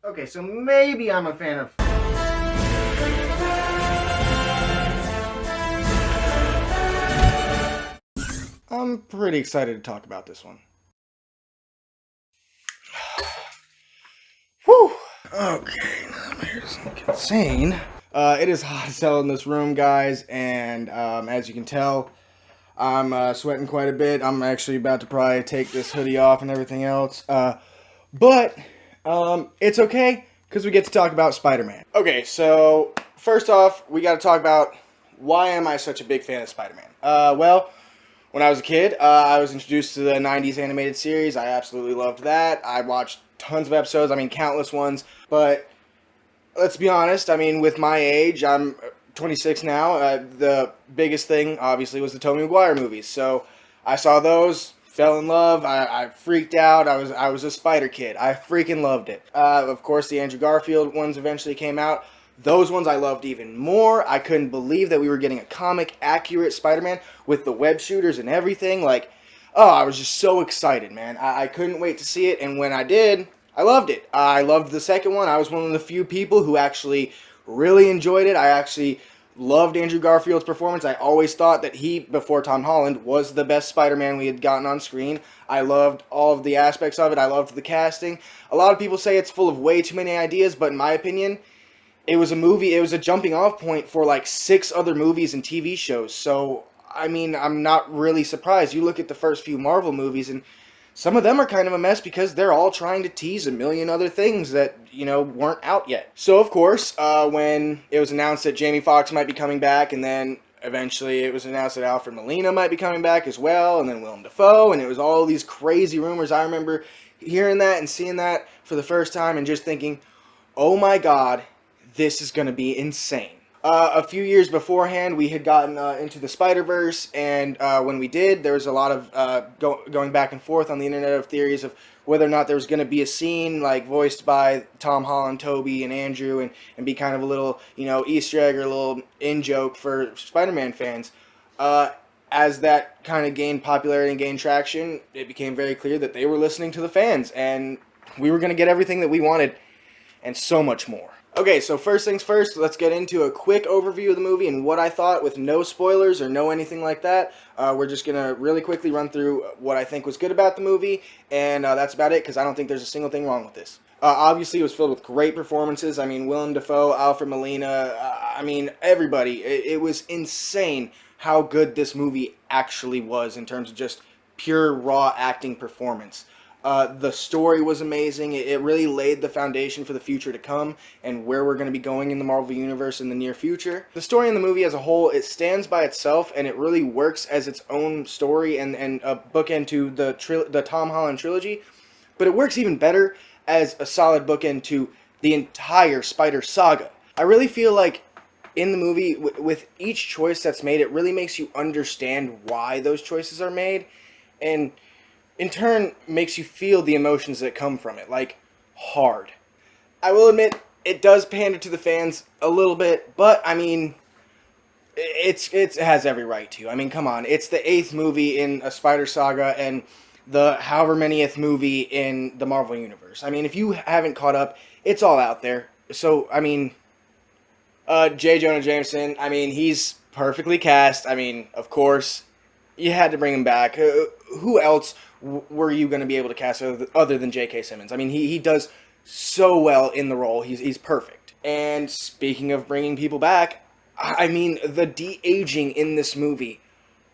Okay, so maybe I'm a fan of... I'm pretty excited to talk about this one. Whew! Okay, now my hair's looking insane. It is hot as hell in this room, guys, and as you can tell, I'm sweating quite a bit. I'm actually about to probably take this hoodie off and everything else. But it's okay, because we get to talk about Spider-Man. Okay, so first off, we got to talk about why am I such a big fan of Spider-Man? Well, when I was a kid, I was introduced to the 90s animated series. I absolutely loved that. I watched tons of episodes, I mean countless ones, but let's be honest, I mean with my age, I'm 26 now, the biggest thing obviously was the Tobey Maguire movies. So I saw those, fell in love, I freaked out, I was a Spider kid. I freaking loved it. Of course the Andrew Garfield ones eventually came out. Those ones I loved even more. I couldn't believe that we were getting a comic accurate Spider-Man with the web shooters and everything. Like, oh, I was just so excited, man. I couldn't wait to see it, and when I did, I loved it. I loved the second one. I was one of the few people who actually really enjoyed it. I actually loved Andrew Garfield's performance. I always thought that he, before Tom Holland, was the best Spider-Man we had gotten on screen. I loved all of the aspects of it. I loved the casting. A lot of people say it's full of way too many ideas, but in my opinion, it was a jumping off point for like 6 other movies and TV shows. So, I mean, I'm not really surprised. You look at the first few Marvel movies and some of them are kind of a mess because they're all trying to tease a million other things that, weren't out yet. So, of course, when it was announced that Jamie Foxx might be coming back, and then eventually it was announced that Alfred Molina might be coming back as well, and then Willem Dafoe, and it was all these crazy rumors. I remember hearing that and seeing that for the first time and just thinking, oh my god, this is going to be insane. A few years beforehand, we had gotten into the Spider-Verse, and when we did, there was a lot of going back and forth on the internet of theories of whether or not there was going to be a scene like voiced by Tom Holland, Tobey, and Andrew, and be kind of a little, Easter egg or a little in-joke for Spider-Man fans. As that kind of gained popularity and gained traction, it became very clear that they were listening to the fans, and we were going to get everything that we wanted, and so much more. Okay, so first things first, let's get into a quick overview of the movie and what I thought with no spoilers or no anything like that. We're just going to really quickly run through what I think was good about the movie, and that's about it because I don't think there's a single thing wrong with this. Obviously, it was filled with great performances. I mean, Willem Dafoe, Alfred Molina, everybody. It was insane how good this movie actually was in terms of just pure, raw acting performance. The story was amazing. It really laid the foundation for the future to come and where we're going to be going in the Marvel Universe in the near future. The story in the movie as a whole, it stands by itself and it really works as its own story and a bookend to the Tom Holland trilogy. But it works even better as a solid bookend to the entire Spider Saga. I really feel like in the movie, with each choice that's made, it really makes you understand why those choices are made. And in turn, makes you feel the emotions that come from it, like, hard. I will admit, it does pander to the fans a little bit, but, I mean, it has every right to. I mean, come on, it's the 8th movie in a Spider Saga, and the however manyth movie in the Marvel Universe. I mean, if you haven't caught up, it's all out there. So, I mean, J. Jonah Jameson, I mean, he's perfectly cast. I mean, of course, you had to bring him back. Who else were you going to be able to cast other than J.K. Simmons? I mean, he does so well in the role. He's perfect. And speaking of bringing people back, I mean, the de-aging in this movie,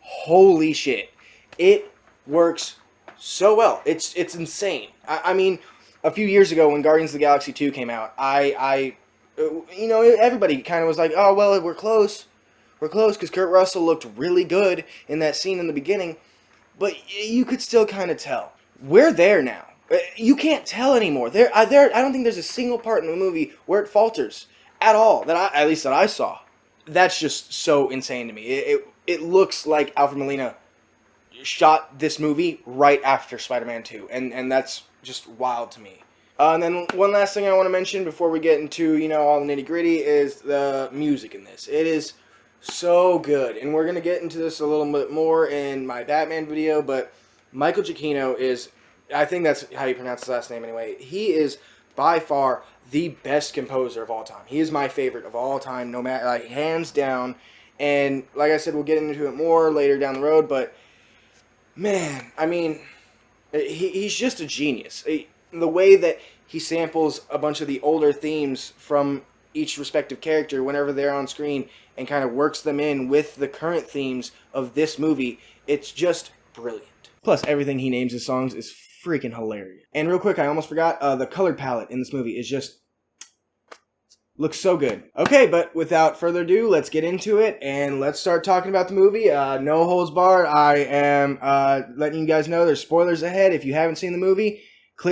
holy shit. It works so well. It's insane. I mean, a few years ago when Guardians of the Galaxy 2 came out, everybody kind of was like, oh, well, we're close. We're close because Kurt Russell looked really good in that scene in the beginning. But you could still kind of tell. We're there now. You can't tell anymore. I don't think there's a single part in the movie where it falters at all. At least that I saw. That's just so insane to me. It looks like Alfred Molina shot this movie right after Spider-Man 2, and that's just wild to me. And then one last thing I want to mention before we get into all the nitty gritty is the music in this. It is so good, and we're going to get into this a little bit more in my Batman video, but Michael Giacchino is, I think that's how you pronounce his last name anyway, he is by far the best composer of all time. He is my favorite of all time, no matter, like, hands down. And like I said, we'll get into it more later down the road, but man, I mean, he's just a genius. The way that he samples a bunch of the older themes from each respective character whenever they're on screen and kind of works them in with the current themes of this movie, it's just brilliant. Plus, everything he names his songs is freaking hilarious. And real quick, I almost forgot, the colored palette in this movie is just... looks so good. Okay, but without further ado, let's get into it, and let's start talking about the movie. No holds barred. I am letting you guys know there's spoilers ahead. If you haven't seen the movie,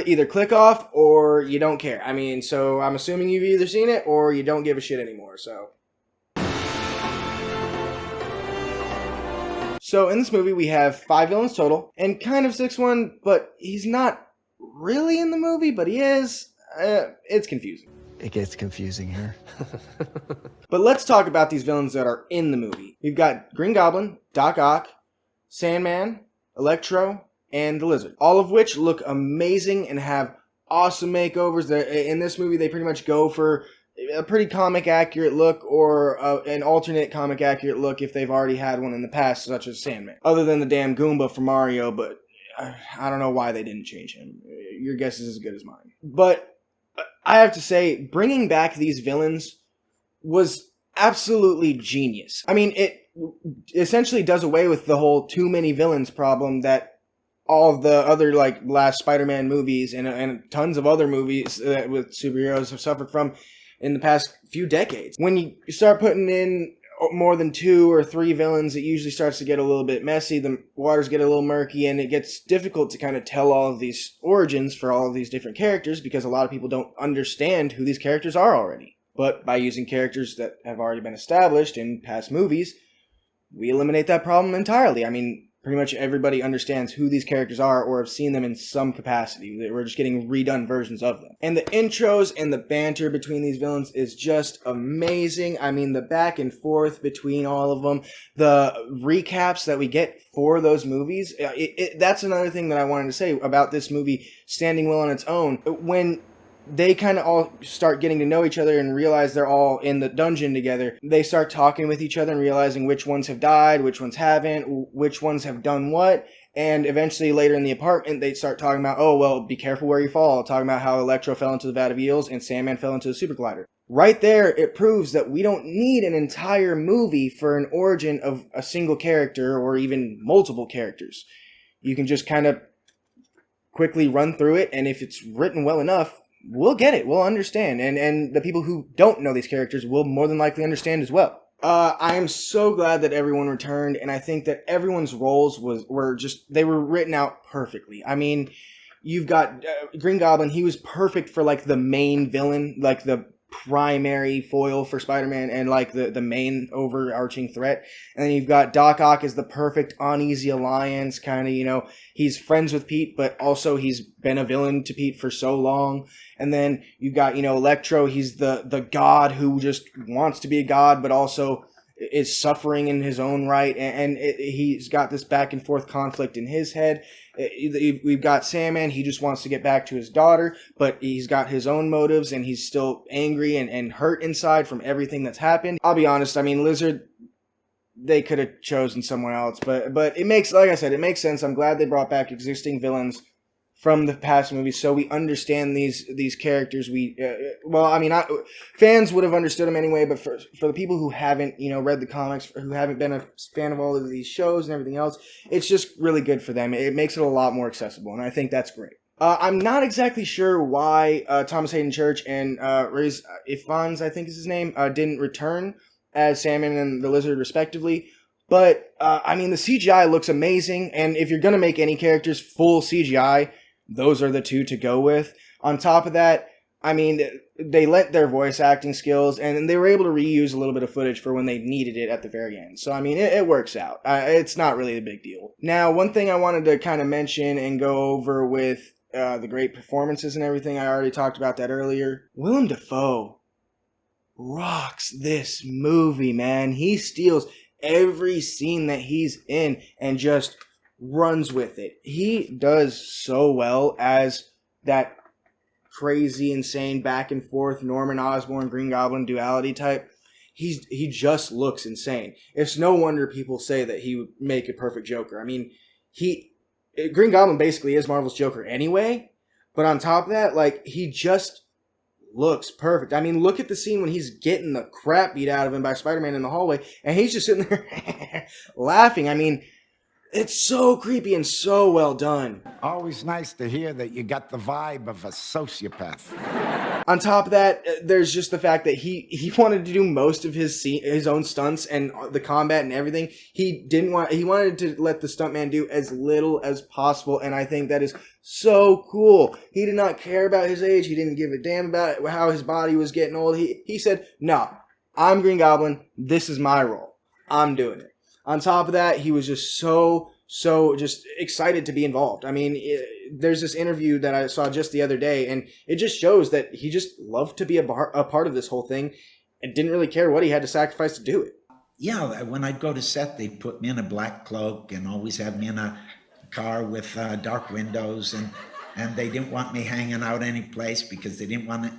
either click off or you don't care. I mean, so I'm assuming you've either seen it or you don't give a shit anymore, so... So in this movie, we have 5 villains total, and kind of 6-1, but he's not really in the movie, but he is. It's confusing. It gets confusing here. But let's talk about these villains that are in the movie. We've got Green Goblin, Doc Ock, Sandman, Electro, and the Lizard. All of which look amazing and have awesome makeovers. In this movie, they pretty much go for a pretty comic accurate look or an alternate comic accurate look if they've already had one in the past, such as Sandman. Other than the damn Goomba from Mario, but I don't know why they didn't change him. Your guess is as good as mine. But I have to say, bringing back these villains was absolutely genius. I mean, it essentially does away with the whole too many villains problem that all of the other, like, last Spider-Man movies and tons of other movies with superheroes have suffered from in the past few decades. When you start putting in more than 2 or 3 villains, it usually starts to get a little bit messy. The waters get a little murky, and it gets difficult to kind of tell all of these origins for all of these different characters because a lot of people don't understand who these characters are already. But by using characters that have already been established in past movies, we eliminate that problem entirely. I mean, pretty much everybody understands who these characters are or have seen them in some capacity. We're just getting redone versions of them. And the intros and the banter between these villains is just amazing. I mean, the back and forth between all of them, the recaps that we get for those movies, that's another thing that I wanted to say about this movie standing well on its own. When they kind of all start getting to know each other and realize they're all in the dungeon together, they start talking with each other and realizing which ones have died, which ones haven't, which ones have done what, and eventually later in the apartment they start talking about, oh, well, be careful where you fall, talking about how Electro fell into the vat of eels and Sandman fell into the super glider. Right there, it proves that we don't need an entire movie for an origin of a single character or even multiple characters. You can just kind of quickly run through it, and if it's written well enough, we'll get it. We'll understand. And the people who don't know these characters will more than likely understand as well. I am so glad that everyone returned, and I think that everyone's roles were written out perfectly. I mean, you've got Green Goblin. He was perfect for, like, the main villain, like the primary foil for Spider-Man and, like, the main overarching threat. And then you've got Doc Ock as the perfect uneasy alliance, kind of, you know, he's friends with Pete, but also he's been a villain to Pete for so long. And then you've got, you know, Electro, he's the god who just wants to be a god, but also is suffering in his own right, and he's got this back and forth conflict in his head. We've got Sandman, he just wants to get back to his daughter, but he's got his own motives, and he's still angry and hurt inside from everything that's happened. I'll be honest, I mean, Lizard, they could have chosen someone else, but it makes, like I said, it makes sense. I'm glad they brought back existing villains from the past movies, so we understand these characters. Fans would have understood them anyway, but for the people who haven't, you know, read the comics, who haven't been a fan of all of these shows and everything else, it's just really good for them. It makes it a lot more accessible, and I think that's great. I'm not exactly sure why Thomas Hayden Church and Rhys Ifans, I think is his name, didn't return as Sandman and the Lizard respectively. But, I mean, the CGI looks amazing, and if you're going to make any characters full CGI, those are the two to go with. On top of that, I mean, they lent their voice acting skills, and they were able to reuse a little bit of footage for when they needed it at the very end. So, I mean, it works out. It's not really a big deal. Now, one thing I wanted to kind of mention and go over with the great performances and everything, I already talked about that earlier. Willem Dafoe rocks this movie, man. He steals every scene that he's in and just runs with it. He does so well as that crazy, insane, back and forth, Norman Osborn, Green Goblin duality type. He just looks insane. It's no wonder people say that he would make a perfect Joker. I mean, Green Goblin basically is Marvel's Joker anyway, but on top of that, like, he just looks perfect. I mean, look at the scene when he's getting the crap beat out of him by Spider-Man in the hallway, and he's just sitting there laughing. I mean, it's so creepy and so well done. Always nice to hear that you got the vibe of a sociopath. On top of that, there's just the fact that he wanted to do most of his own stunts and the combat and everything. He wanted to let the stuntman do as little as possible, and I think that is so cool. He did not care about his age. He didn't give a damn about how his body was getting old. He said, "No, I'm Green Goblin. This is my role. I'm doing it." On top of that, he was just so just excited to be involved. I mean, there's this interview that I saw just the other day, and it just shows that he just loved to be a part of this whole thing and didn't really care what he had to sacrifice to do it. Yeah, when I'd go to set, they'd put me in a black cloak and always have me in a car with dark windows, and they didn't want me hanging out any place because they didn't want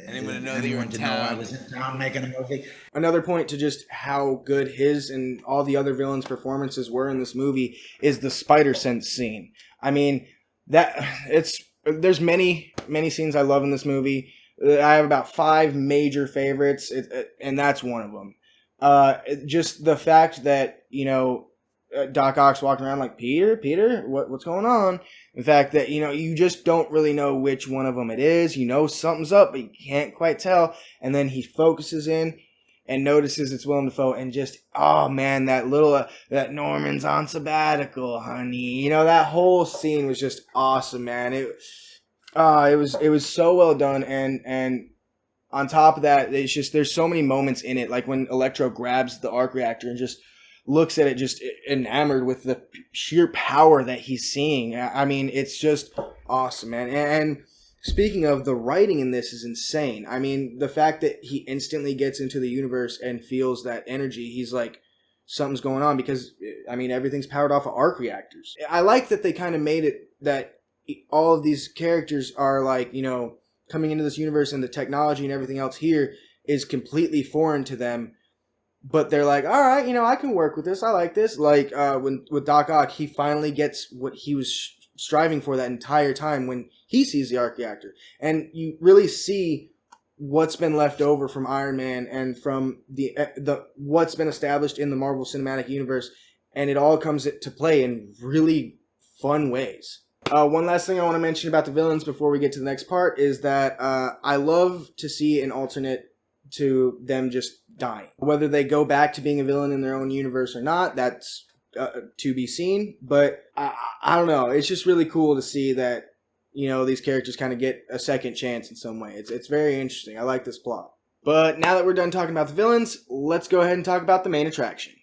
anyone to know I was in town making a movie. Another point to just how good his and all the other villains' performances were in this movie is the spider sense scene. I mean, there's many scenes I love in this movie. I have about 5 major favorites, and that's one of them. Just the fact that, you know, Doc Ock's walking around like, Peter, what's going on? The fact that, you know, you just don't really know which one of them it is. You know something's up, but you can't quite tell. And then he focuses in and notices it's Willem Dafoe, and just, oh man, that little, that Norman's on sabbatical, honey. You know, that whole scene was just awesome, man. It was so well done, and on top of that, it's just, there's so many moments in it, like when Electro grabs the arc reactor and just looks at it, just enamored with the sheer power that he's seeing. I mean, it's just awesome, man. And speaking of, the writing in this is insane. I mean, the fact that he instantly gets into the universe and feels that energy, he's like, something's going on, because, I mean, everything's powered off of arc reactors. I like that they kind of made it that all of these characters are like, you know, coming into this universe, and the technology and everything else here is completely foreign to them. But they're like, all right, you know, I can work with this. I like this. Like with Doc Ock, he finally gets what he was striving for that entire time when he sees the arc reactor. And you really see what's been left over from Iron Man and from the what's been established in the Marvel Cinematic Universe. And it all comes to play in really fun ways. One last thing I want to mention about the villains before we get to the next part is that I love to see an alternate to them just dying. Whether they go back to being a villain in their own universe or not, that's to be seen. But I don't know. It's just really cool to see that, you know, these characters kind of get a second chance in some way. It's very interesting. I like this plot. But now that we're done talking about the villains, let's go ahead and talk about the main attraction.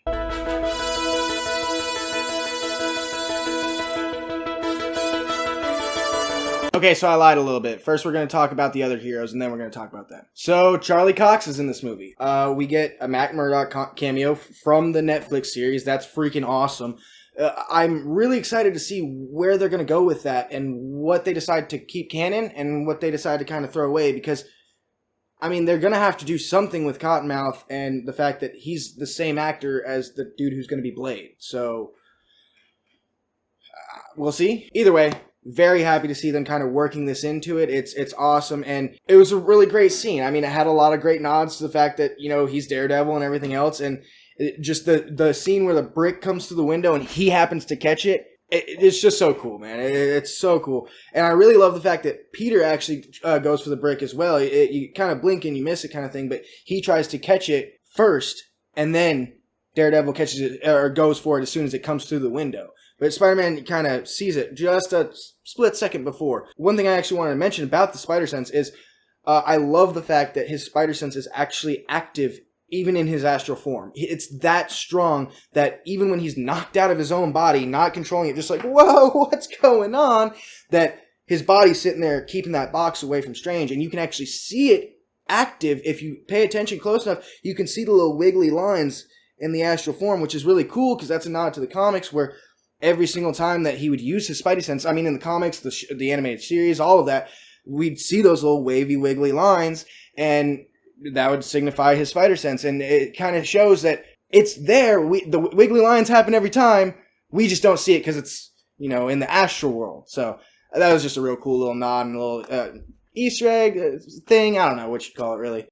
Okay, so I lied a little bit. First, we're going to talk about the other heroes, and then we're going to talk about them. So, Charlie Cox is in this movie. We get a Matt Murdock cameo from the Netflix series. That's freaking awesome. I'm really excited to see where they're going to go with that, and what they decide to keep canon, and what they decide to kind of throw away, because, I mean, they're going to have to do something with Cottonmouth, and the fact that he's the same actor as the dude who's going to be Blade. So, we'll see. Either way, very happy to see them kind of working this into it. It's awesome, and it was a really great scene. I mean, it had a lot of great nods to the fact that, you know, he's Daredevil and everything else, and just the scene where the brick comes through the window and he happens to catch it. It's just so cool, man. It's so cool. And I really love the fact that Peter actually goes for the brick as well. You kind of blink and you miss it kind of thing, but he tries to catch it first, and then Daredevil catches it, or goes for it as soon as it comes through the window. But Spider-Man kind of sees it just a split second before. One thing I actually wanted to mention about the spider sense is I love the fact that his spider sense is actually active even in his astral form. It's that strong that even when he's knocked out of his own body, not controlling it, just like, whoa, what's going on? That his body's sitting there keeping that box away from Strange, and you can actually see it active. If you pay attention close enough, you can see the little wiggly lines in the astral form, which is really cool because that's a nod to the comics, where every single time that he would use his Spidey sense, I mean, in the comics, the animated series, all of that, we'd see those little wavy, wiggly lines, and that would signify his spider sense. And it kind of shows that it's there. The wiggly lines happen every time. We just don't see it because it's, in the astral world. So that was just a real cool little nod and a little Easter egg thing. I don't know what you'd call it, really.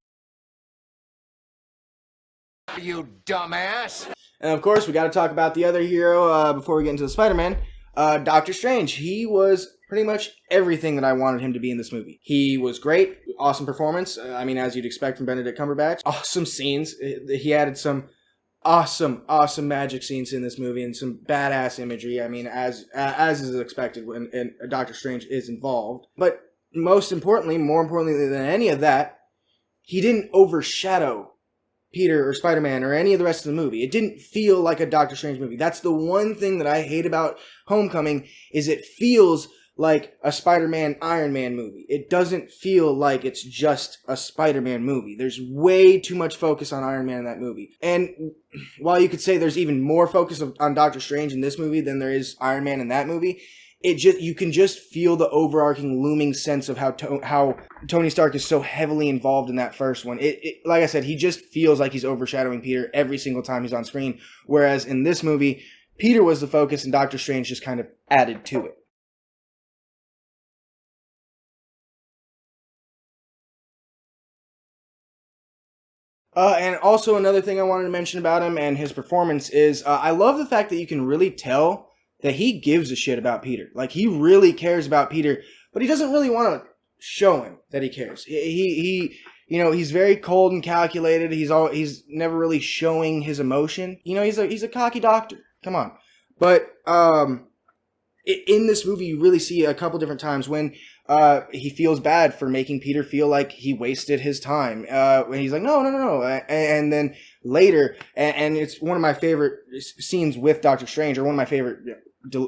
You dumbass! And of course, we got to talk about the other hero before we get into the Spider-Man. Doctor Strange. He was pretty much everything that I wanted him to be in this movie. He was great. Awesome performance. As you'd expect from Benedict Cumberbatch. Awesome scenes. He added some awesome magic scenes in this movie and some badass imagery. As is expected when Doctor Strange is involved. But more importantly than any of that, he didn't overshadow Peter or Spider-Man or any of the rest of the movie. It didn't feel like a Doctor Strange movie. That's the one thing that I hate about Homecoming, is it feels like a Spider-Man Iron Man movie. It doesn't feel like it's just a Spider-Man movie. There's way too much focus on Iron Man in that movie. And while you could say there's even more focus on Doctor Strange in this movie than there is Iron Man in that movie, you can just feel the overarching looming sense of how Tony Stark is so heavily involved in that first one. Like I said, he just feels like he's overshadowing Peter every single time he's on screen. Whereas in this movie, Peter was the focus and Doctor Strange just kind of added to it. And also another thing I wanted to mention about him and his performance is I love the fact that you can really tell that he gives a shit about Peter. Like, he really cares about Peter, but he doesn't really want to show him that he cares. He's very cold and calculated. He's never really showing his emotion. He's a cocky doctor. Come on. But in this movie, you really see a couple different times when he feels bad for making Peter feel like he wasted his time. When he's like, no. And then later, and it's one of my favorite scenes with Doctor Strange, or one of my favorite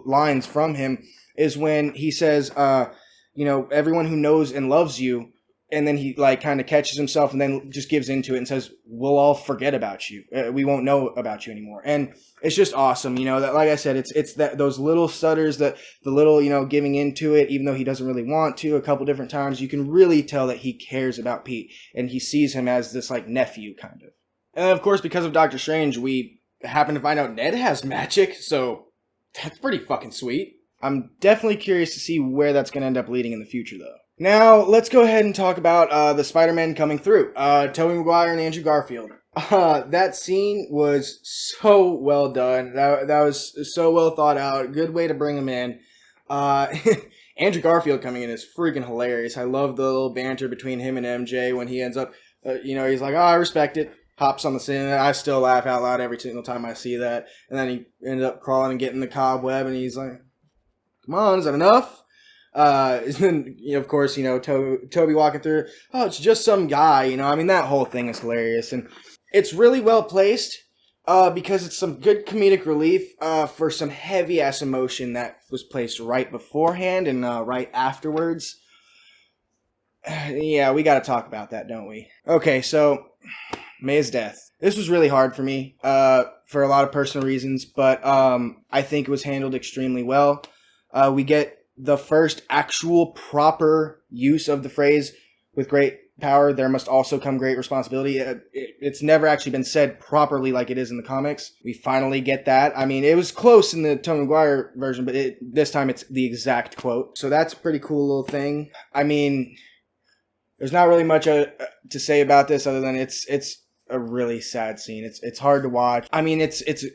lines from him, is when he says, everyone who knows and loves you, and then he kind of catches himself and then just gives into it and says, we'll all forget about you. We won't know about you anymore. And it's just awesome. That, like I said, it's that those little stutters, that the little, giving into it, even though he doesn't really want to, a couple different times, you can really tell that he cares about Pete and he sees him as this nephew kind of. And of course, because of Doctor Strange, we happen to find out Ned has magic. So that's pretty fucking sweet. I'm definitely curious to see where that's going to end up leading in the future, though. Now, let's go ahead and talk about the Spider-Man coming through. Tobey Maguire and Andrew Garfield. That scene was so well done. That was so well thought out. Good way to bring him in. Andrew Garfield coming in is freaking hilarious. I love the little banter between him and MJ when he ends up, he's like, oh, I respect it. Hops on the scene. I still laugh out loud every single time I see that. And then he ended up crawling and getting the cobweb, and he's like, come on, is that enough? And then, of course, Toby walking through, oh, it's just some guy, that whole thing is hilarious. And it's really well placed because it's some good comedic relief for some heavy-ass emotion that was placed right beforehand and right afterwards. Yeah, we got to talk about that, don't we? Okay, so May's death. This was really hard for me for a lot of personal reasons, but I think it was handled extremely well. We get the first actual proper use of the phrase, with great power, there must also come great responsibility. It's never actually been said properly like it is in the comics. We finally get that. It was close in the Tobey Maguire version, but this time it's the exact quote. So that's a pretty cool little thing. There's not really much to say about this other than it's a really sad scene. It's hard to watch. It's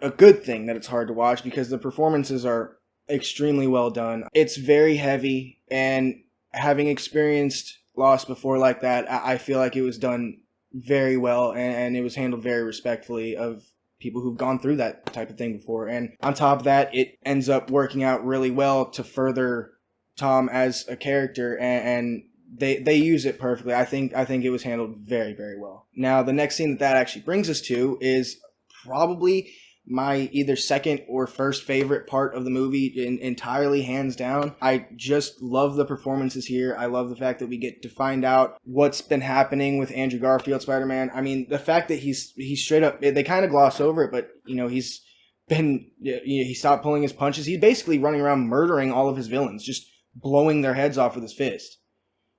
a good thing that it's hard to watch because the performances are extremely well done. It's very heavy, and having experienced loss before like that, I feel like it was done very well, and it was handled very respectfully of people who've gone through that type of thing before. And on top of that, it ends up working out really well to further Tom as a character, and they use it perfectly. I think it was handled very, very well. Now, the next scene that actually brings us to is probably my either second or first favorite part of the movie, entirely hands down. I just love the performances here. I love the fact that we get to find out what's been happening with Andrew Garfield Spider-Man. The fact that he's straight up, they kind of gloss over it, but he's been, he stopped pulling his punches. He's basically running around murdering all of his villains, just blowing their heads off with his fist.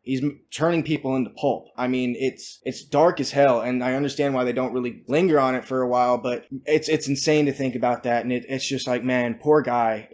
He's turning people into pulp. I mean, it's dark as hell, and I understand why they don't really linger on it for a while, but it's insane to think about that, and it's just like, man, poor guy.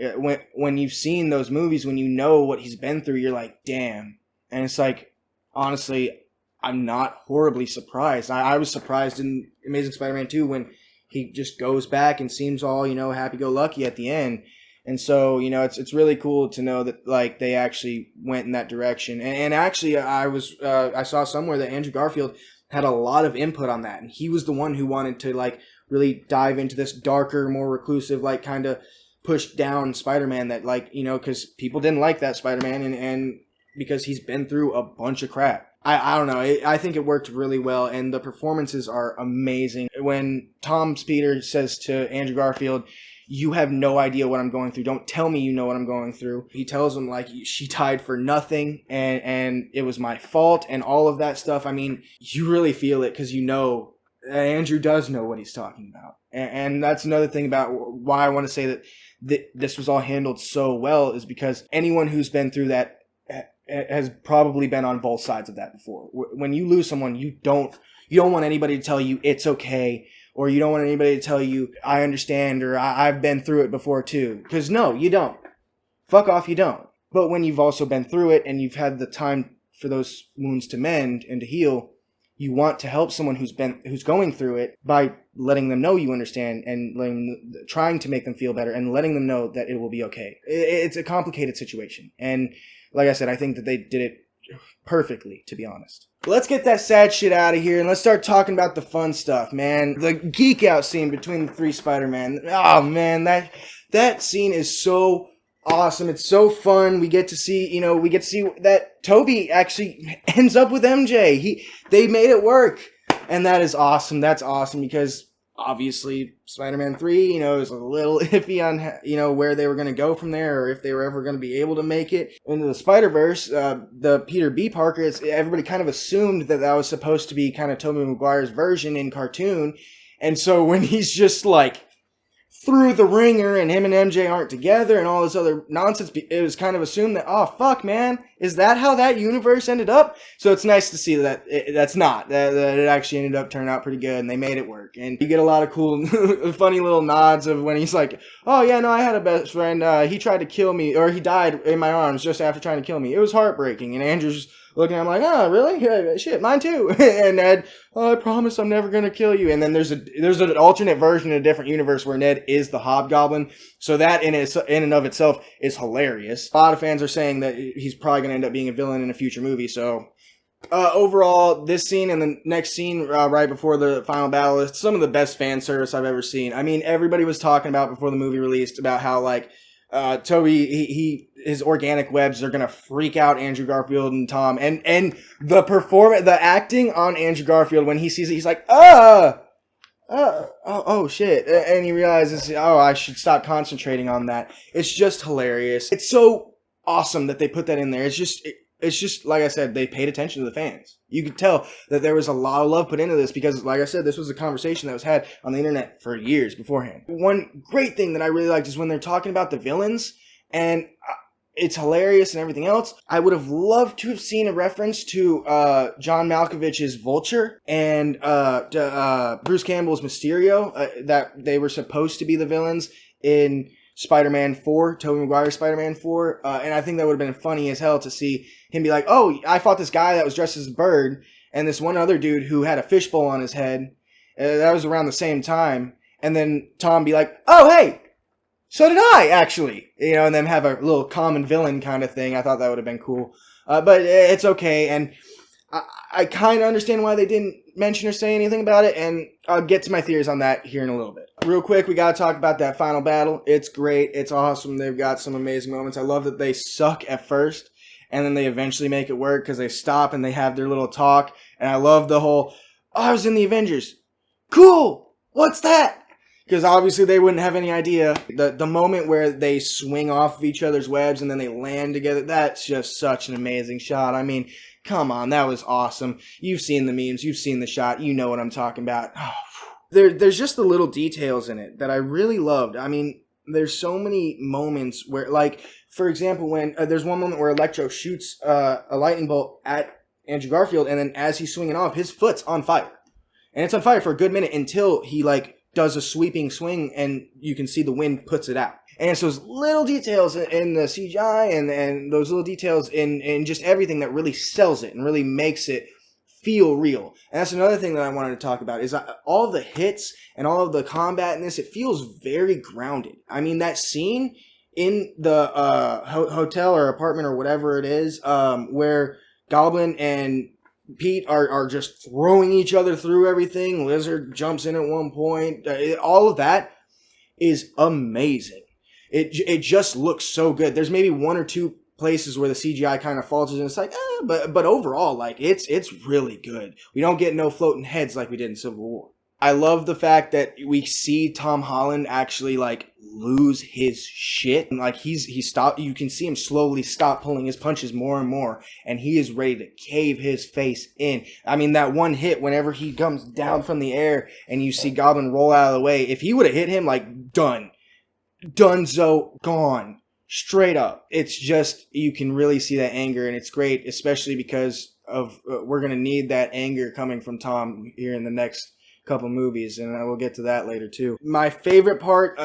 When you've seen those movies, when you know what he's been through, you're like, damn. And it's like, honestly, I'm not horribly surprised. I was surprised in Amazing Spider-Man 2 when he just goes back and seems all, happy-go-lucky at the end. And so, it's really cool to know that, like, they actually went in that direction. And actually, I saw somewhere that Andrew Garfield had a lot of input on that. And he was the one who wanted to, like, really dive into this darker, more reclusive, like, kind of pushed down Spider-Man that, like, because people didn't like that Spider-Man and because he's been through a bunch of crap. I don't know. I think it worked really well, and the performances are amazing. When Tom Peter says to Andrew Garfield, "You have no idea what I'm going through. Don't tell me you know what I'm going through." He tells him, like, she died for nothing, and it was my fault, and all of that stuff. I mean, you really feel it, because Andrew does know what he's talking about. And that's another thing about why I want to say that this was all handled so well, is because anyone who's been through that has probably been on both sides of that before. When you lose someone, you don't want anybody to tell you it's okay, or you don't want anybody to tell you I understand, or I've been through it before too. Because no, you don't. Fuck off, you don't. But when you've also been through it and you've had the time for those wounds to mend and to heal, you want to help someone who's going through it by letting them know you understand, and trying to make them feel better, and letting them know that it will be okay. It's a complicated situation, and like I said, I think that they did it perfectly, to be honest. Let's get that sad shit out of here, and let's start talking about the fun stuff, man. The geek out scene between the three Spider-Man. Oh, man, that scene is so awesome. It's so fun. We get to see that Tobey actually ends up with MJ. They made it work, and that is awesome. That's awesome, because obviously Spider-Man 3, is a little iffy on, where they were going to go from there, or if they were ever going to be able to make it into the Spider-Verse. The Peter B. Parker, everybody kind of assumed that was supposed to be kind of Tobey Maguire's version in cartoon. And so when he's just like through the ringer and him and MJ aren't together and all this other nonsense, it was kind of assumed that, oh, fuck, man, is that how that universe ended up? So it's nice to see that that's not, that it actually ended up turning out pretty good, and they made it work. And you get a lot of cool, funny little nods of when he's like, oh, yeah, no, I had a best friend, he tried to kill me, or he died in my arms just after trying to kill me. It was heartbreaking. And Andrew's looking at him like, oh, really? Yeah, shit, mine too. And Ned, oh, I promise I'm never going to kill you. And then there's an alternate version in a different universe where Ned is the Hobgoblin. So that in and of itself is hilarious. A lot of fans are saying that he's probably going to end up being a villain in a future movie. So overall, this scene and the next scene right before the final battle is some of the best fan service I've ever seen. I mean, everybody was talking about before the movie released about how, like, Tobey, his organic webs are gonna freak out Andrew Garfield and Tom, and the acting on Andrew Garfield when he sees it, he's like, oh shit, and he realizes, oh, I should stop concentrating on that. It's just hilarious. It's so awesome that they put that in there. It's just like I said, they paid attention to the fans. You could tell that there was a lot of love put into this because, like I said, this was a conversation that was had on the internet for years beforehand. One great thing that I really liked is when they're talking about the villains, and it's hilarious and everything else. I would have loved to have seen a reference to John Malkovich's Vulture and Bruce Campbell's Mysterio, that they were supposed to be the villains in Spider-Man 4, Tobey Maguire's Spider-Man 4, and I think that would have been funny as hell to see him be like, oh, I fought this guy that was dressed as a bird, and this one other dude who had a fishbowl on his head. That was around the same time. And then Tom be like, oh, hey, so did I, actually. And then have a little common villain kind of thing. I thought that would have been cool. But it's okay, and I kind of understand why they didn't mention or say anything about it, and I'll get to my theories on that here in a little bit. Real quick, we gotta talk about that final battle. It's great. It's awesome. They've got some amazing moments. I love that they suck at first, and then they eventually make it work because they stop and they have their little talk. And I love the whole, oh, I was in the Avengers. Cool! What's that? Because obviously they wouldn't have any idea. The moment where they swing off of each other's webs and then they land together, that's just such an amazing shot. I mean, come on, that was awesome. You've seen the memes, you've seen the shot, you know what I'm talking about. Oh, there's just the little details in it that I really loved. I mean, there's so many moments where, like, for example, when there's one moment where Electro shoots a lightning bolt at Andrew Garfield, and then as he's swinging off, his foot's on fire. And it's on fire for a good minute until he, like, does a sweeping swing, and you can see the wind puts it out. And it's those little details in the CGI and those little details in just everything that really sells it and really makes it feel real. And that's another thing that I wanted to talk about is all of the hits and all of the combat in this, it feels very grounded. I mean, that scene in the hotel or apartment or whatever it is, where Goblin and Pete are just throwing each other through everything. Lizard jumps in at one point. All of that is amazing. It just looks so good. There's maybe one or two places where the CGI kind of falters, and it's like, but overall, like, it's really good. We don't get no floating heads like we did in Civil War. I love the fact that we see Tom Holland actually, like, lose his shit. And, like, he stopped. You can see him slowly stop pulling his punches more and more, and he is ready to cave his face in. I mean, that one hit whenever he comes down from the air and you see Goblin roll out of the way, if he would have hit him, like, Dunzo, gone. Straight up. It's just, you can really see that anger, and it's great, especially because of we're going to need that anger coming from Tom here in the next couple movies, and I will get to that later too. My favorite part,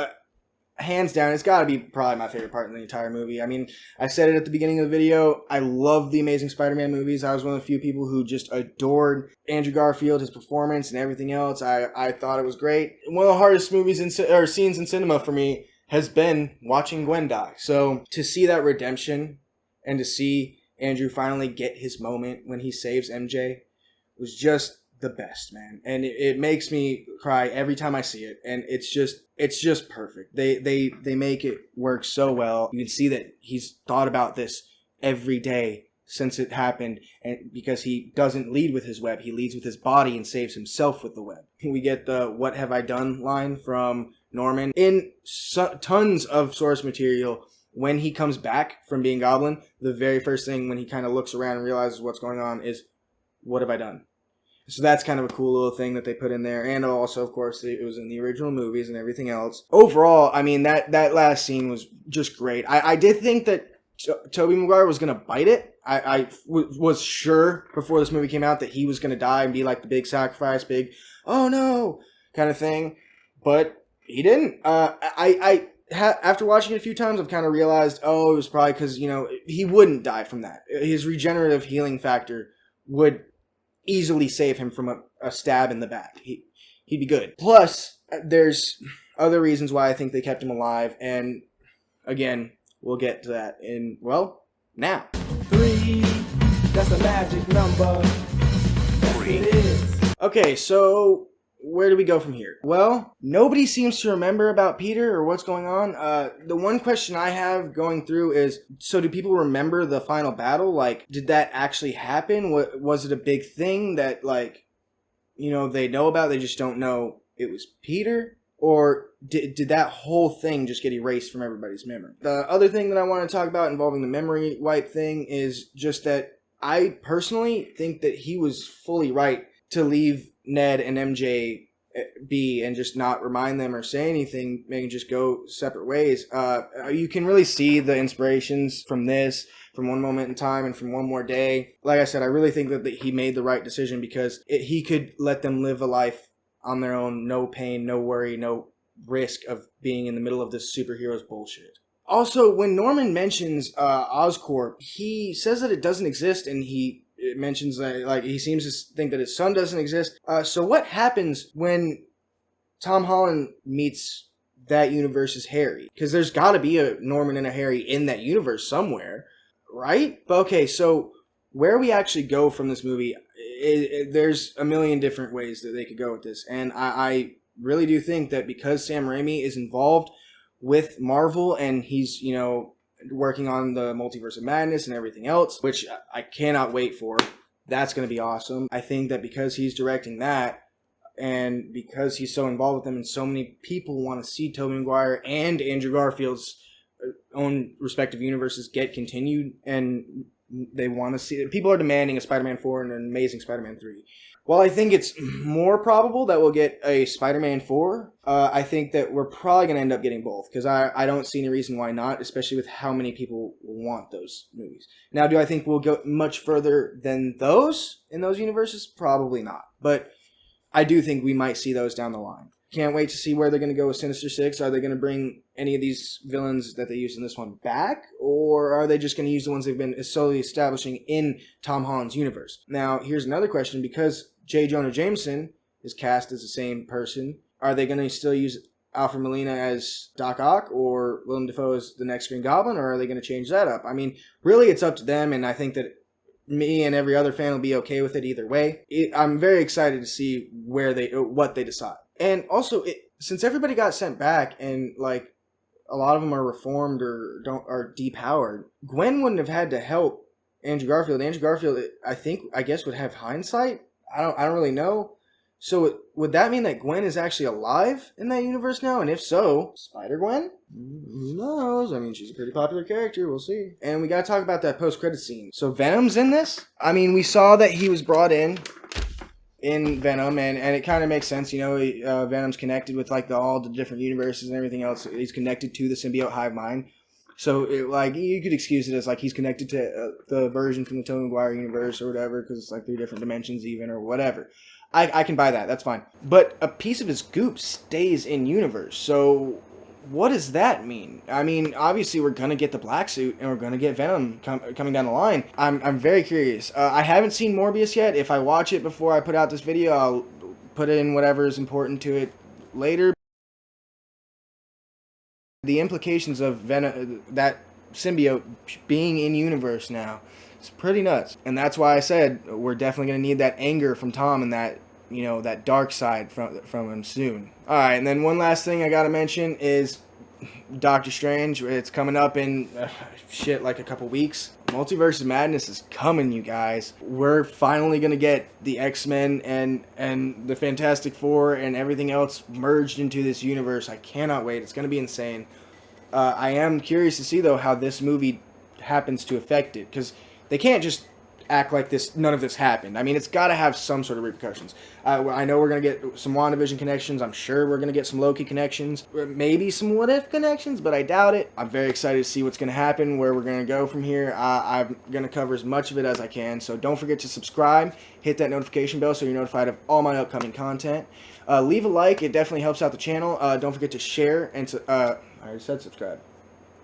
hands down, it's got to be probably my favorite part in the entire movie. I mean, I said it at the beginning of the video, I love the Amazing Spider-Man movies. I was one of the few people who just adored Andrew Garfield, his performance, and everything else. I thought it was great. One of the hardest movies or scenes in cinema for me has been watching Gwen die. So to see that redemption and to see Andrew finally get his moment when he saves MJ was just the best, man. And it makes me cry every time I see it. And it's just perfect. They make it work so well. You can see that he's thought about this every day since it happened, and because he doesn't lead with his web, he leads with his body and saves himself with the web. We get the "What have I done" line from Norman in tons of source material. When he comes back from being Goblin, the very first thing when he kind of looks around and realizes what's going on is, "What have I done?" So that's kind of a cool little thing that they put in there. And also, of course, it was in the original movies and everything else. Overall, I mean, that last scene was just great. I did think that Tobey Maguire was going to bite it. I was sure before this movie came out that he was going to die and be like the big sacrifice, big, oh no, kind of thing. But he didn't. After watching it a few times, I've kind of realized, it was probably because, he wouldn't die from that. His regenerative healing factor would easily save him from a stab in the back. He'd be good. Plus, there's other reasons why I think they kept him alive. And again, we'll get to that now. 3, that's a magic number. Yes, it is. Okay, so where do we go from here? Well, nobody seems to remember about Peter or what's going on. The one question I have going through is, so do people remember the final battle? Like, did that actually happen? Was it a big thing that, like, they know about, they just don't know it was Peter? Or did that whole thing just get erased from everybody's memory? The other thing that I want to talk about involving the memory wipe thing is just that I personally think that he was fully right to leave Ned and MJ be and just not remind them or say anything, maybe just go separate ways. You can really see the inspirations from this, from One Moment in Time and from One More Day. Like I said, I really think that he made the right decision because he could let them live a life on their own, no pain, no worry, no risk of being in the middle of this superheroes bullshit. Also, when Norman mentions Oscorp, he says that it doesn't exist, and it mentions that, like, he seems to think that his son doesn't exist. So what happens when Tom Holland meets that universe's Harry? Because there's got to be a Norman and a Harry in that universe somewhere, right? But okay, so where we actually go from this movie, there's a million different ways that they could go with this. And I really do think that because Sam Raimi is involved with Marvel and he's, working on the Multiverse of Madness and everything else, which I cannot wait for. That's going to be awesome. I think that because he's directing that and because he's so involved with them and so many people want to see Tobey Maguire and Andrew Garfield's own respective universes get continued and they want to see. People are demanding a Spider-Man 4 and an Amazing Spider-Man 3. Well, I think it's more probable that we'll get a Spider-Man 4. I think that we're probably going to end up getting both because I don't see any reason why not, especially with how many people want those movies. Now, do I think we'll go much further than those in those universes? Probably not. But I do think we might see those down the line. Can't wait to see where they're going to go with Sinister Six. Are they going to bring any of these villains that they used in this one back? Or are they just going to use the ones they've been solely establishing in Tom Holland's universe? Now, here's another question. Because J. Jonah Jameson is cast as the same person, are they going to still use Alfred Molina as Doc Ock or Willem Dafoe as the next Green Goblin? Or are they going to change that up? I mean, really, it's up to them. And I think that me and every other fan will be okay with it either way. I'm very excited to see what they decide. And also, since everybody got sent back and like a lot of them are reformed or are depowered, Gwen wouldn't have had to help Andrew Garfield. Andrew Garfield, I guess, would have hindsight. I don't really know. So would that mean that Gwen is actually alive in that universe now? And if so, Spider-Gwen? Who knows? I mean, she's a pretty popular character. We'll see. And we got to talk about that post-credit scene. So Venom's in this? I mean, we saw that he was brought in Venom, and it kind of makes sense. You know, Venom's connected with like all the different universes and everything else. He's connected to the symbiote hive mind. So, you could excuse it as like he's connected to the version from the Tobey Maguire universe or whatever, because it's like 3 different dimensions even or whatever. I can buy that. That's fine. But a piece of his goop stays in universe. So what does that mean? I mean, obviously we're going to get the black suit and we're going to get Venom coming down the line. I'm very curious. I haven't seen Morbius yet. If I watch it before I put out this video, I'll put in whatever is important to it later. The implications of Venom, that symbiote being in universe now, it's pretty nuts. And that's why I said we're definitely going to need that anger from Tom and that, you know, that dark side from him soon. All right, and then one last thing I got to mention is Doctor Strange. It's coming up in like a couple weeks. Multiverse of Madness is coming, you guys. We're finally going to get the X-Men and the Fantastic Four and everything else merged into this universe. I cannot wait. It's going to be insane. I am curious to see, though, how this movie happens to affect it, because they can't just act like none of this happened. I mean, it's got to have some sort of repercussions. I know we're going to get some WandaVision connections. I'm sure we're going to get some Loki connections. Maybe some What If connections, but I doubt it. I'm very excited to see what's going to happen, where we're going to go from here. I'm going to cover as much of it as I can, so don't forget to subscribe. Hit that notification bell so you're notified of all my upcoming content. Leave a like. It definitely helps out the channel. Don't forget to share and I already said subscribe.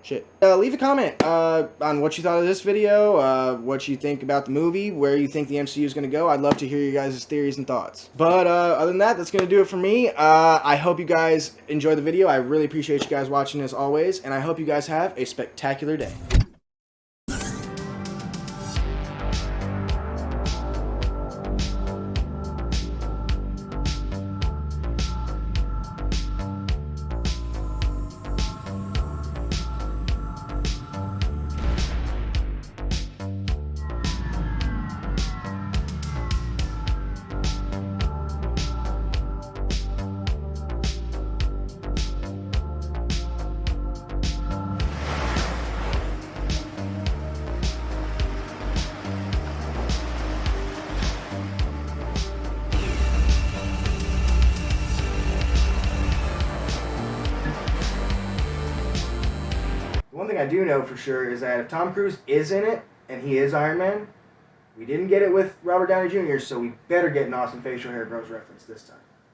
Shit. Leave a comment on what you thought of this video, what you think about the movie, where you think the MCU is going to go. I'd love to hear you guys' theories and thoughts. But other than that, that's going to do it for me. I hope you guys enjoy the video. I really appreciate you guys watching as always, and I hope you guys have a spectacular day. One thing I do know for sure is that if Tom Cruise is in it, and he is Iron Man, we didn't get it with Robert Downey Jr., so we better get an Austin facial hair grows reference this time.